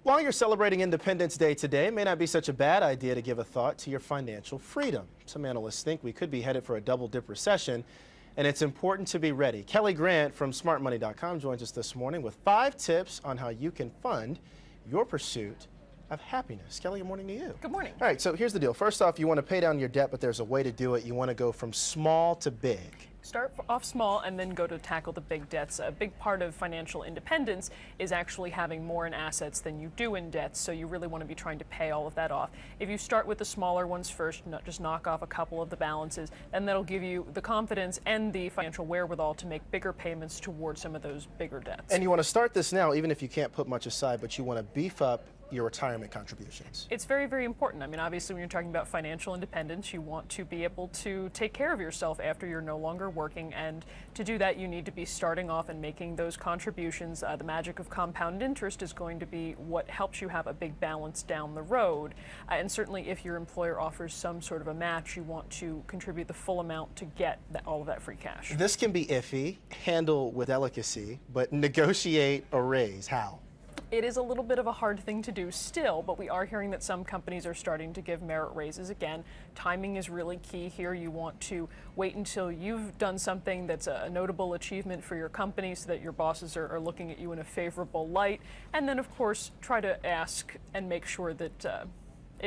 While you're celebrating Independence Day today, it may not be such a bad idea to give a thought to your financial freedom. Some analysts think we could be headed for a double-dip recession, and it's important to be ready. Kelli Grant from smartmoney.com joins us this morning with 5 tips on how you can fund your pursuit of happiness. Kelli, good morning to you. Good morning. All right, so here's the deal. First off, you want to pay down your debt, but there's a way to do it. You want to go from small to big. Start off small and then go to tackle the big debts. A big part of financial independence is actually having more in assets than you do in debts, so you really want to be trying to pay all of that off. If you start with the smaller ones first, just knock off a couple of the balances, then that'll give you the confidence and the financial wherewithal to make bigger payments towards some of those bigger debts. And you want to start this now, even if you can't put much aside, but you want to beef up your retirement contributions. It's very, very important. I mean, obviously, when you're talking about financial independence, you want to be able to take care of yourself after you're no longer working, and to do that, you need to be starting off and making those contributions. The magic of compound interest is going to be what helps you have a big balance down the road. And certainly, if your employer offers some sort of a match, you want to contribute the full amount to get all of that free cash. This can be iffy, handle with delicacy, but negotiate a raise. How? It is a little bit of a hard thing to do still, but we are hearing that some companies are starting to give merit raises again. Timing is really key here. You want to wait until you've done something that's a notable achievement for your company so that your bosses are looking at you in a favorable light. And then, of course, try to ask and make sure that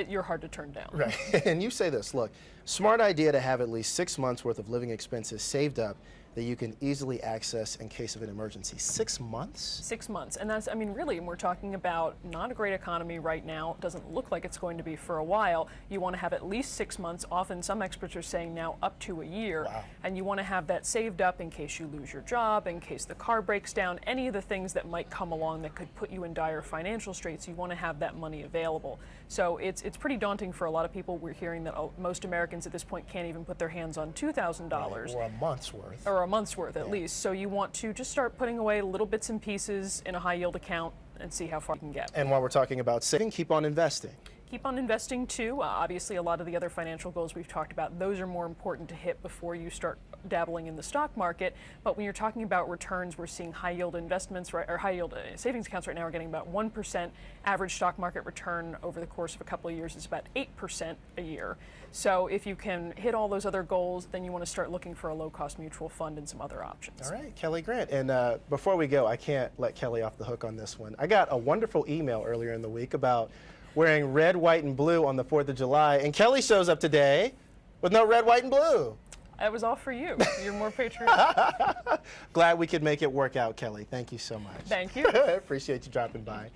you're hard to turn down. Right. And you say this, look, smart idea to have at least 6 months worth of living expenses saved up that you can easily access in case of an emergency. 6 months? 6 months. And that's, I mean, really, we're talking about not a great economy right now. It doesn't look like it's going to be for a while. You want to have at least 6 months. Often some experts are saying now up to a year. Wow. And you want to have that saved up in case you lose your job, in case the car breaks down, any of the things that might come along that could put you in dire financial straits. You want to have that money available. So it's pretty daunting for a lot of people. We're hearing that most Americans at this point can't even put their hands on $2,000. Right, or a month's worth. Or a month's worth at least. So you want to just start putting away little bits and pieces in a high yield account and see how far you can get. And while we're talking about saving, keep on investing. Keep on investing too. Obviously, a lot of the other financial goals we've talked about, those are more important to hit before you start dabbling in the stock market. But when you're talking about returns, we're seeing high yield investments, or high yield savings accounts right now are getting about 1%. Average stock market return over the course of a couple of years is about 8% a year. So if you can hit all those other goals, then you want to start looking for a low-cost mutual fund and some other options. All right, Kelli Grant. And before we go, I can't let Kelli off the hook on this one. I got a wonderful email earlier in the week about wearing red, white, and blue on the 4th of July, and Kelli shows up today with no red, white, and blue. That was all for you. You're more patriotic. Glad we could make it work out, Kelli. Thank you so much. Thank you. I appreciate you dropping by.